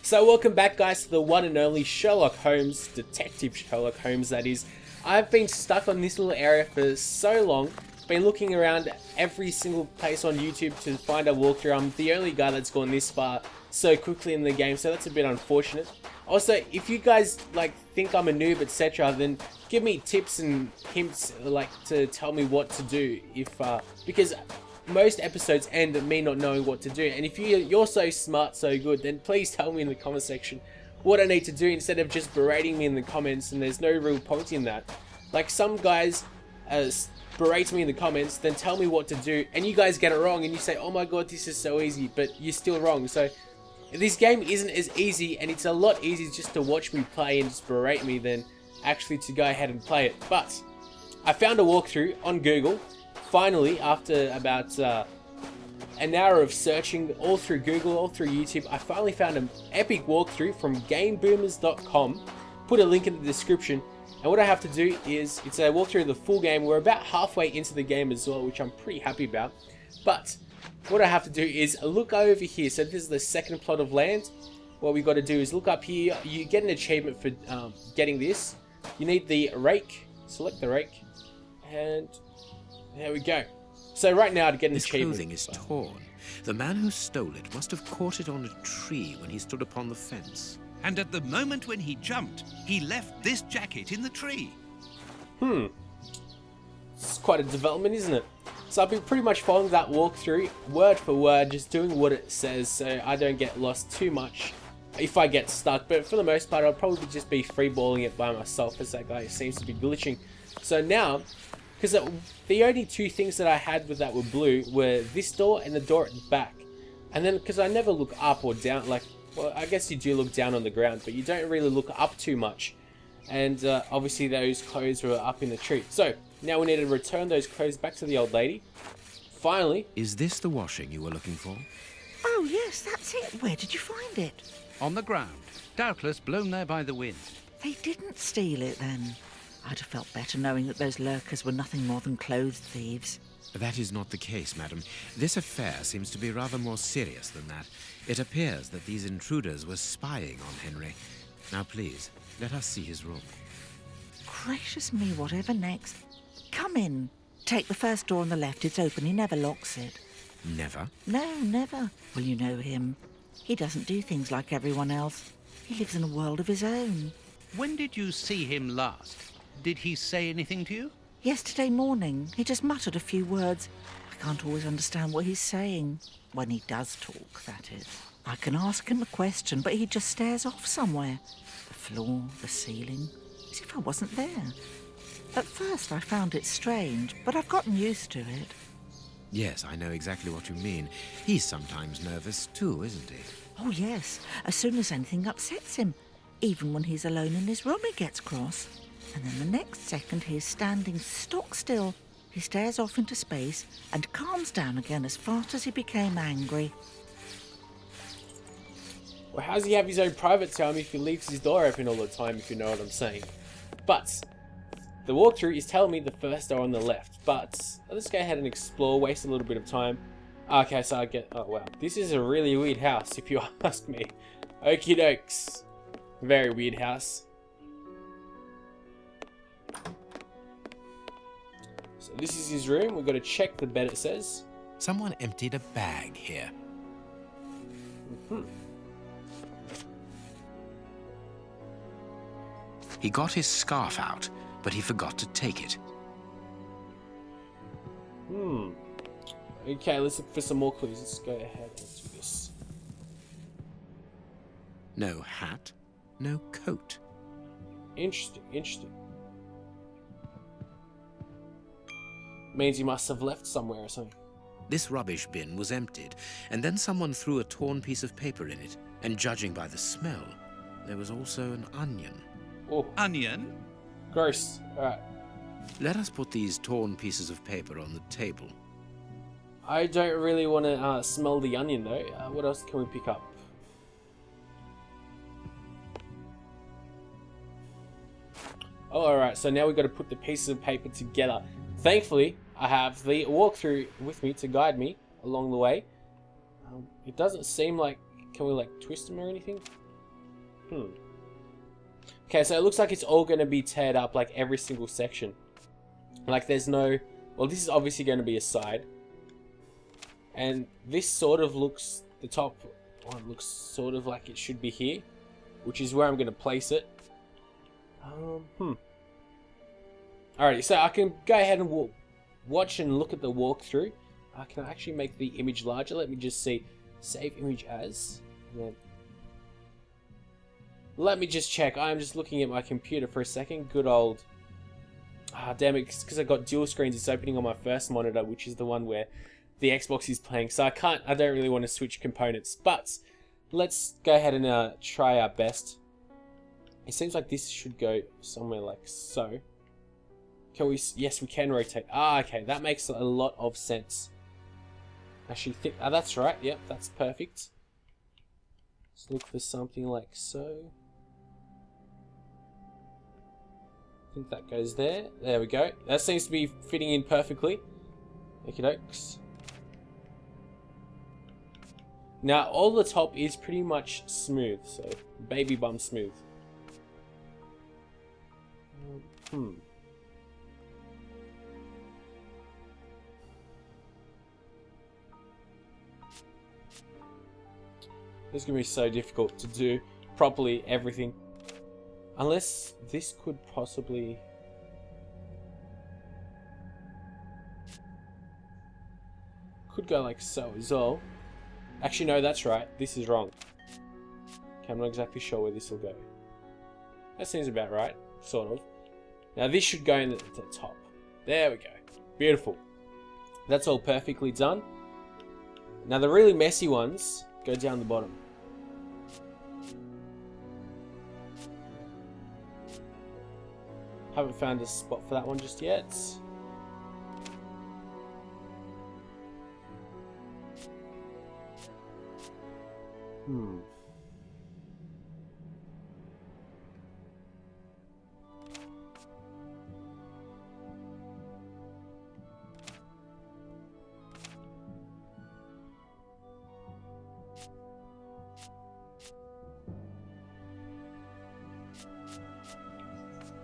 So welcome back guys to the one and only Sherlock Holmes, Detective Sherlock Holmes that is. I've been stuck on this little area for so long, been looking around every single place on YouTube to find a walkthrough. I'm the only guy that's gone this far so quickly in the game, so that's a bit unfortunate. Also, if you guys think I'm a noob, etc., then give me tips and hints to tell me what to do because most episodes end at me not knowing what to do, and if you're so smart, so good, then please tell me in the comment section what I need to do instead of just berating me in the comments, and there's no real point in that. Like, some guys berate me in the comments, then tell me what to do, and you guys get it wrong, and you say, oh my god, this is so easy, but you're still wrong. So this game isn't as easy, and it's a lot easier just to watch me play and just berate me than actually to go ahead and play it. But I found a walkthrough on Google. Finally, after about an hour of searching all through Google, all through YouTube, I finally found an epic walkthrough from GameBoomers.com. Put a link in the description. And what I have to do is, it's a walkthrough of the full game. We're about halfway into the game as well, which I'm pretty happy about. But what I have to do is look over here. So this is the second plot of land. What we got to do is look up here. You get an achievement for getting this. You need the rake. Select the rake. And there we go. So right now to get an achievement. This clothing is torn. The man who stole it must have caught it on a tree when he stood upon the fence. And at the moment when he jumped, he left this jacket in the tree. It's quite a development, isn't it? So I've been pretty much following that walkthrough, word for word, just doing what it says, so I don't get lost too much if I get stuck. But for the most part, I'll probably just be freeballing it by myself, as that guy seems to be glitching. So now, because the only two things that I had with that were blue were this door and the door at the back. And then, because I never look up or down, well, I guess you do look down on the ground, but you don't really look up too much. And obviously those clothes were up in the tree. So now we need to return those clothes back to the old lady. Finally. Is this the washing you were looking for? Oh yes, that's it. Where did you find it? On the ground, doubtless blown there by the wind. They didn't steal it then. I'd have felt better knowing that those lurkers were nothing more than clothes thieves. That is not the case, madam. This affair seems to be rather more serious than that. It appears that these intruders were spying on Henry. Now please, let us see his room. Gracious me, whatever next? Come in. Take the first door on the left. It's open. He never locks it. Never? No, never. Well, you know him. He doesn't do things like everyone else. He lives in a world of his own. When did you see him last? Did he say anything to you? Yesterday morning. He just muttered a few words. I can't always understand what he's saying. When he does talk, that is. I can ask him a question, but he just stares off somewhere. The floor, the ceiling, as if I wasn't there. At first I found it strange, but I've gotten used to it. Yes, I know exactly what you mean. He's sometimes nervous too, isn't he? Oh yes, as soon as anything upsets him. Even when he's alone in his room he gets cross. And then the next second he is standing stock still. He stares off into space and calms down again as fast as he became angry. Well, how does he have his own private time if he leaves his door open all the time, if you know what I'm saying? But the walkthrough is telling me the first door on the left. But let's go ahead and explore, waste a little bit of time. Okay, so I get... Oh, wow. This is a really weird house, if you ask me. Okie dokes. Very weird house. So this is his room. We've got to check the bed, it says. Someone emptied a bag here. He got his scarf out, but he forgot to take it. Okay, let's look for some more clues. Let's go ahead and do this. No hat, no coat. Interesting, interesting. Means he must have left somewhere or something. This rubbish bin was emptied, and then someone threw a torn piece of paper in it, and judging by the smell, there was also an onion. Oh, Onion? gross. Alright. Let us put these torn pieces of paper on the table. I don't really want to smell the onion though. What else can we pick up? Oh, alright, so now we've got to put the pieces of paper together. Thankfully, I have the walkthrough with me to guide me along the way. It doesn't seem like... Can we like twist them or anything? Okay, so it looks like it's all going to be teared up, like every single section. Like there's no... Well, this is obviously going to be a side. And this sort of looks... The top one looks sort of like it should be here, which is where I'm going to place it. Alrighty, so I can go ahead and watch and look at the walkthrough. Can I actually make the image larger? Let me just see. Save image as. And then let me just check. I'm just looking at my computer for a second. Good old... damn it, because I got dual screens. It's opening on my first monitor, which is the one where the Xbox is playing. So I don't really want to switch components. But let's go ahead and try our best. It seems like this should go somewhere like so. Can we... Yes, we can rotate. Okay, that makes a lot of sense. Actually, that's right. Yep, that's perfect. Let's look for something like so. I think that goes there. There we go. That seems to be fitting in perfectly. Okie dokes. Now, all the top is pretty much smooth, so baby bum smooth. This is going to be so difficult to do properly everything. Unless this could possibly... Could go like so as well. Actually, no, that's right. This is wrong. Okay, I'm not exactly sure where this will go. That seems about right, sort of. Now this should go in the top. There we go. Beautiful. That's all perfectly done. Now the really messy ones go down the bottom. Haven't found a spot for that one just yet.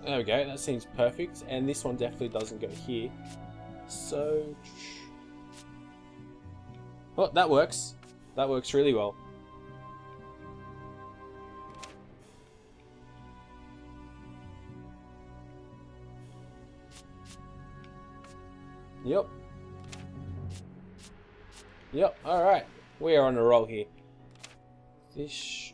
There we go, that seems perfect, and this one definitely doesn't go here. So... Oh, that works. That works really well. Yep. Yep, alright. We are on a roll here. This...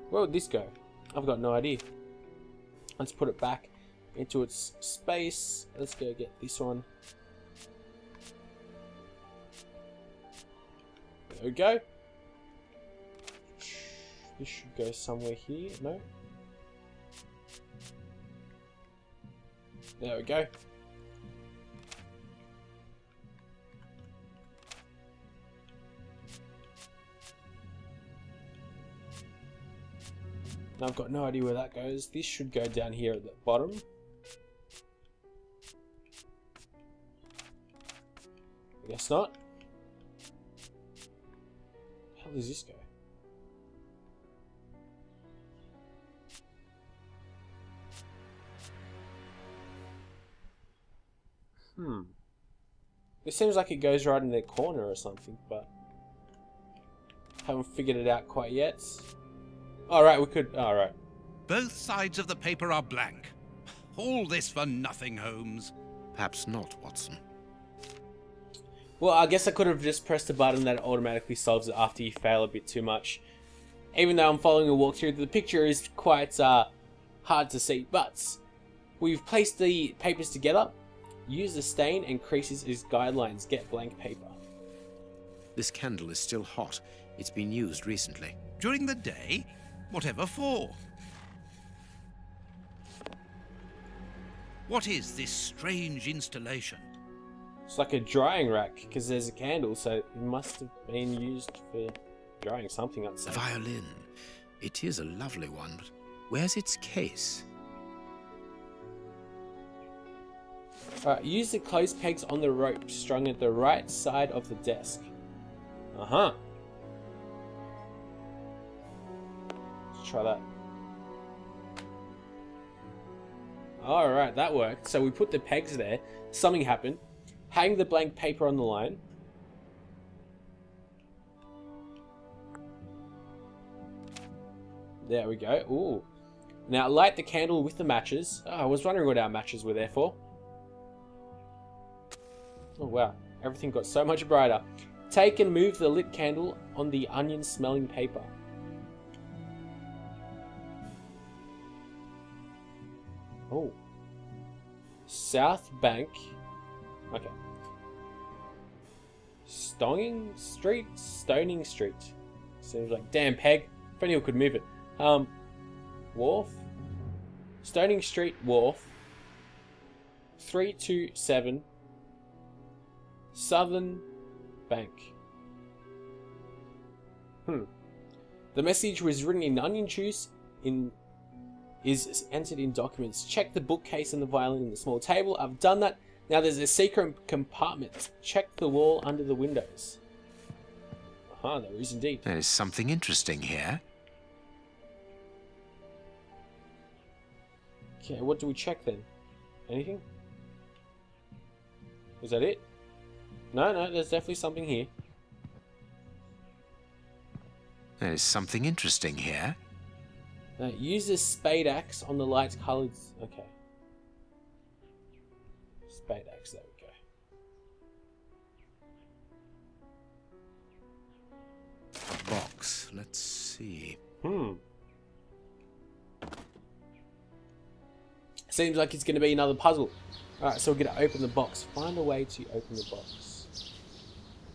Where would this go? I've got no idea. Let's put it back into its space. Let's go get this one. There we go. This should go somewhere here. No? There we go. Now I've got no idea where that goes. This should go down here at the bottom. I guess not. How does this go? It seems like it goes right in their corner or something, but haven't figured it out quite yet. Alright, we could... Alright. Both sides of the paper are blank. All this for nothing, Holmes. Perhaps not, Watson. Well, I guess I could have just pressed a button that automatically solves it after you fail a bit too much. Even though I'm following a walkthrough, the picture is quite hard to see. But we've placed the papers together. Use the stain and creases as guidelines. Get blank paper. This candle is still hot. It's been used recently. During the day? Whatever for? What is this strange installation? It's like a drying rack, because there's a candle, so it must have been used for drying something, I'd say. A violin. It is a lovely one, but where's its case? Alright, use the close pegs on the rope strung at the right side of the desk. Uh-huh. Let's try that. Alright, that worked. So we put the pegs there. Something happened. Hang the blank paper on the line. There we go. Ooh. Now light the candle with the matches. Oh, I was wondering what our matches were there for. Oh wow, everything got so much brighter. Take and move the lit candle on the onion smelling paper. Oh. South Bank. Okay. Stoning Street? Stoning Street. Seems like, damn Peg. If anyone could move it. Wharf? Stoning Street Wharf. 327 Southern Bank. The message was written in onion juice is entered in documents. Check the bookcase and the violin in the small table. I've done that. Now there's a secret compartment. Check the wall under the windows. There is indeed. There is something interesting here. Okay, what do we check then? Anything? Is that it? No, there's definitely something here. There is something interesting here. Use a spade axe on the light coloured... Okay. Spade axe, there we go. A box. Let's see. Seems like it's going to be another puzzle. Alright, so we're going to open the box. Find a way to open the box.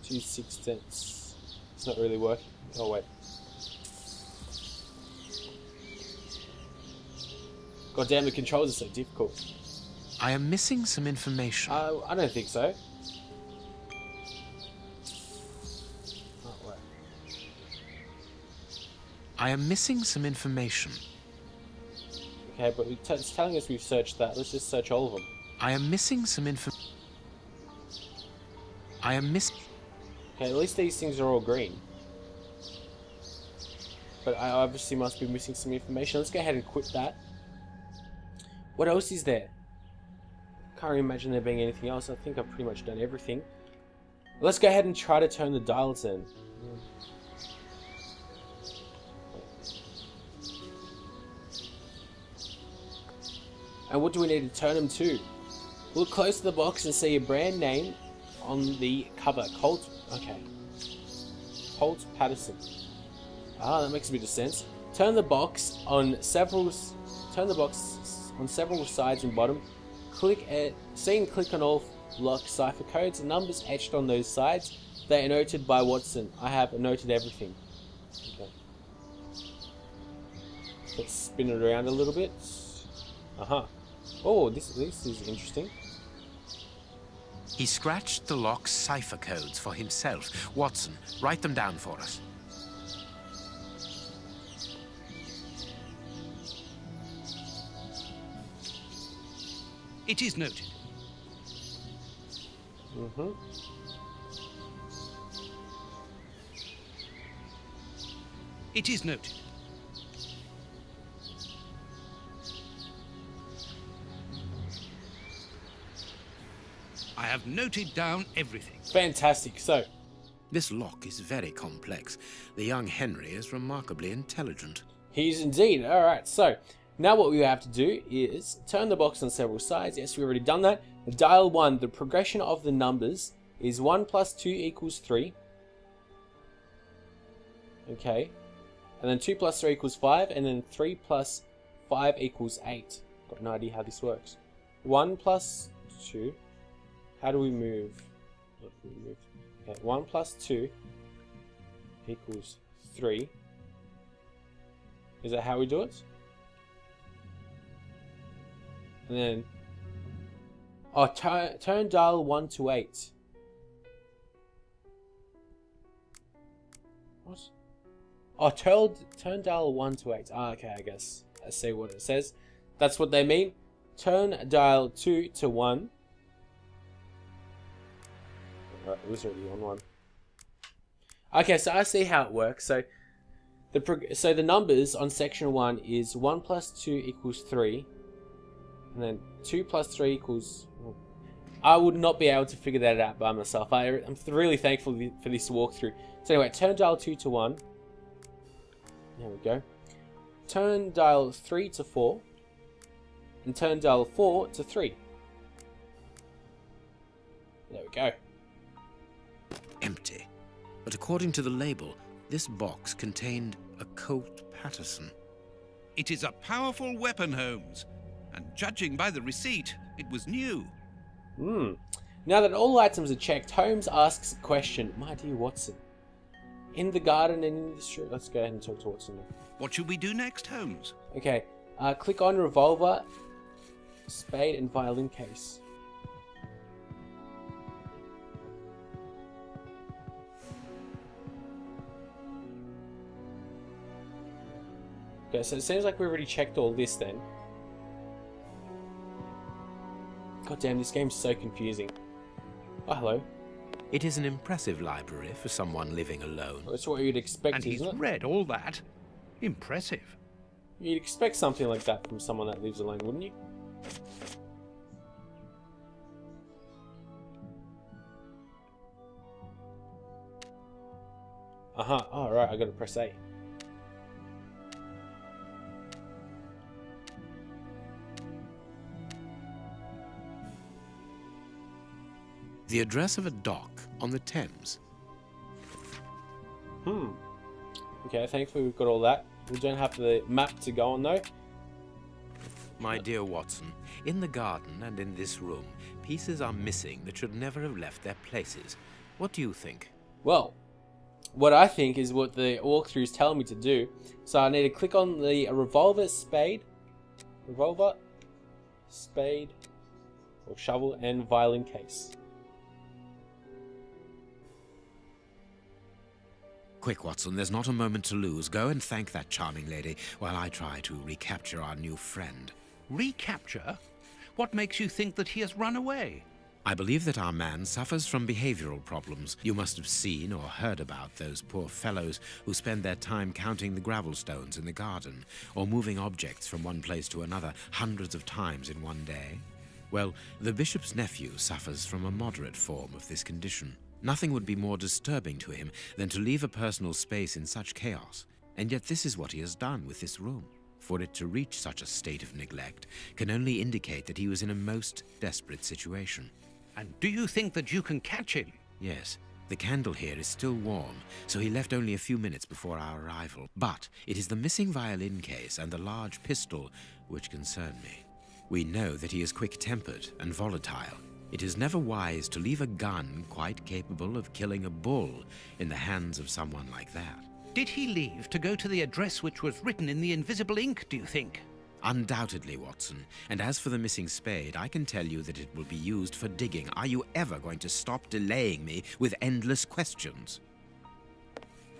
2/16. It's not really working. Oh, wait. God damn, the controls are so difficult. I am missing some information. I don't think so. Oh, wait. I am missing some information. Okay, but it's telling us we've searched that. Let's just search all of them. I am missing some Okay, at least these things are all green. But I obviously must be missing some information. Let's go ahead and quit that. What else is there? Can't imagine there being anything else. I think I've pretty much done everything. Let's go ahead and try to turn the dials in. And what do we need to turn them to? Look close to the box and see a brand name on the cover. Colt. Okay. Colt Patterson. That makes a bit of sense. Turn the box on several sides and bottom. See and click on all lock cipher codes and numbers etched on those sides. They are noted by Watson. I have noted everything. Okay. Let's spin it around a little bit. Oh, this is interesting. He scratched the lock's cipher codes for himself. Watson, write them down for us. It is noted. It is noted. I have noted down everything. Fantastic. So, this lock is very complex. The young Henry is remarkably intelligent. He's indeed. Alright, so now what we have to do is turn the box on several sides. Yes, we've already done that. Dial 1, the progression of the numbers is 1 plus 2 equals 3. Okay. And then 2 plus 3 equals 5. And then 3 plus 5 equals 8. Got no idea how this works. 1 plus 2. How do we move? Okay, 1 plus 2 equals 3. Is that how we do it? And then... Oh, turn dial 1 to 8. What? Oh, turn dial 1 to 8. Okay, I guess I see what it says. That's what they mean. Turn dial 2 to 1. Alright, it was already on one. Okay, so I see how it works. So the numbers on section 1 is 1 plus 2 equals 3. And then 2 plus 3 equals... Well, I would not be able to figure that out by myself. I'm really thankful for this walkthrough. So anyway, turn dial 2 to 1. There we go. Turn dial 3 to 4. And turn dial 4 to 3. There we go. Empty. But according to the label, this box contained a Colt Patterson. It is a powerful weapon, Holmes. And judging by the receipt, it was new. Now that all items are checked, Holmes asks a question. My dear Watson, in the garden and in the street... Let's go ahead and talk to Watson now. What should we do next, Holmes? Okay, click on revolver, spade and violin case. Okay, so it seems like we already checked all this then. God damn, this game's so confusing. Oh, hello. It is an impressive library for someone living alone. That's what you'd expect, And he's isn't it? read all that. Impressive. You'd expect something like that from someone that lives alone, wouldn't you? Oh, right, I gotta press A. The address of a dock on the Thames. Okay, thankfully we've got all that. We don't have the map to go on though. My dear Watson, in the garden and in this room, pieces are missing that should never have left their places. What do you think? Well, what I think is what the walkthrough is telling me to do. So I need to click on the revolver, spade, or shovel, and violin case. Quick, Watson, there's not a moment to lose. Go and thank that charming lady while I try to recapture our new friend. Recapture? What makes you think that he has run away? I believe that our man suffers from behavioral problems. You must have seen or heard about those poor fellows who spend their time counting the gravel stones in the garden, or moving objects from one place to another hundreds of times in one day. Well, the bishop's nephew suffers from a moderate form of this condition. Nothing would be more disturbing to him than to leave a personal space in such chaos, and yet this is what he has done with this room. For it to reach such a state of neglect can only indicate that he was in a most desperate situation. And do you think that you can catch him? Yes, the candle here is still warm, so he left only a few minutes before our arrival. But it is the missing violin case and the large pistol which concern me. We know that he is quick-tempered and volatile. It is never wise to leave a gun quite capable of killing a bull in the hands of someone like that. Did he leave to go to the address which was written in the invisible ink, do you think? Undoubtedly, Watson. And as for the missing spade, I can tell you that it will be used for digging. Are you ever going to stop delaying me with endless questions?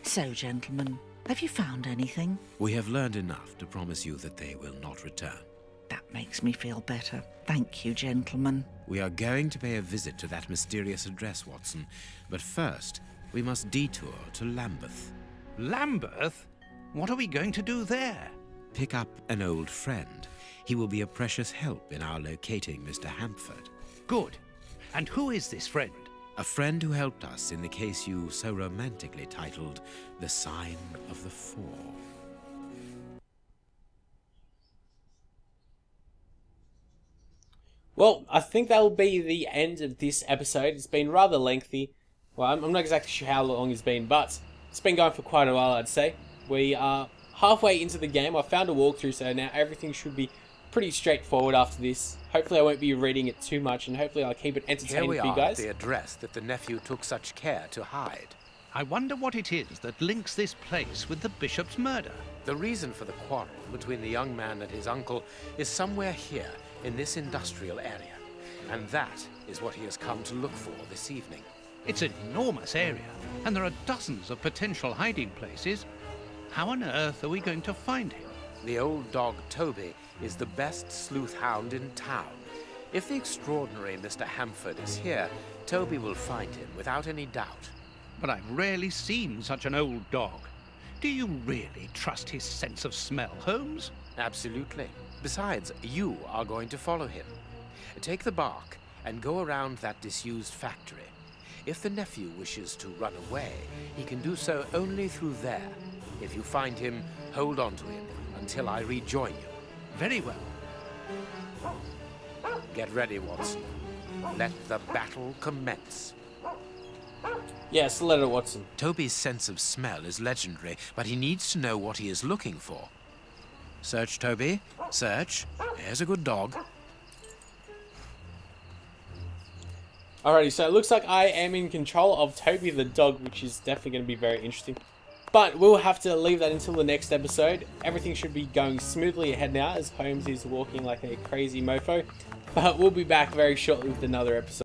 So, gentlemen, have you found anything? We have learned enough to promise you that they will not return. That makes me feel better. Thank you, gentlemen. We are going to pay a visit to that mysterious address, Watson. But first, we must detour to Lambeth. Lambeth? What are we going to do there? Pick up an old friend. He will be a precious help in our locating Mr. Hampford. Good. And who is this friend? A friend who helped us in the case you so romantically titled The Sign of the Four. Well, I think that will be the end of this episode. It's been rather lengthy. Well, I'm not exactly sure how long it's been, but it's been going for quite a while, I'd say. We are halfway into the game. I found a walkthrough, so now everything should be pretty straightforward after this. Hopefully I won't be reading it too much, and hopefully I'll keep it entertaining for you guys. Here we are at the address that the nephew took such care to hide. I wonder what it is that links this place with the bishop's murder. The reason for the quarrel between the young man and his uncle is somewhere here in this industrial area. And that is what he has come to look for this evening. It's an enormous area, and there are dozens of potential hiding places. How on earth are we going to find him? The old dog Toby is the best sleuth hound in town. If the extraordinary Mr. Hamford is here, Toby will find him without any doubt. But I've rarely seen such an old dog. Do you really trust his sense of smell, Holmes? Absolutely. Besides, you are going to follow him. Take the bark and go around that disused factory. If the nephew wishes to run away, he can do so only through there. If you find him, hold on to him until I rejoin you. Very well. Get ready, Watson. Let the battle commence. Yes, let it, Watson. Toby's sense of smell is legendary, but he needs to know what he is looking for. Search, Toby. Search. Here's a good dog. Alrighty, so it looks like I am in control of Toby the dog, which is definitely going to be very interesting. But we'll have to leave that until the next episode. Everything should be going smoothly ahead now, as Holmes is walking like a crazy mofo. But we'll be back very shortly with another episode.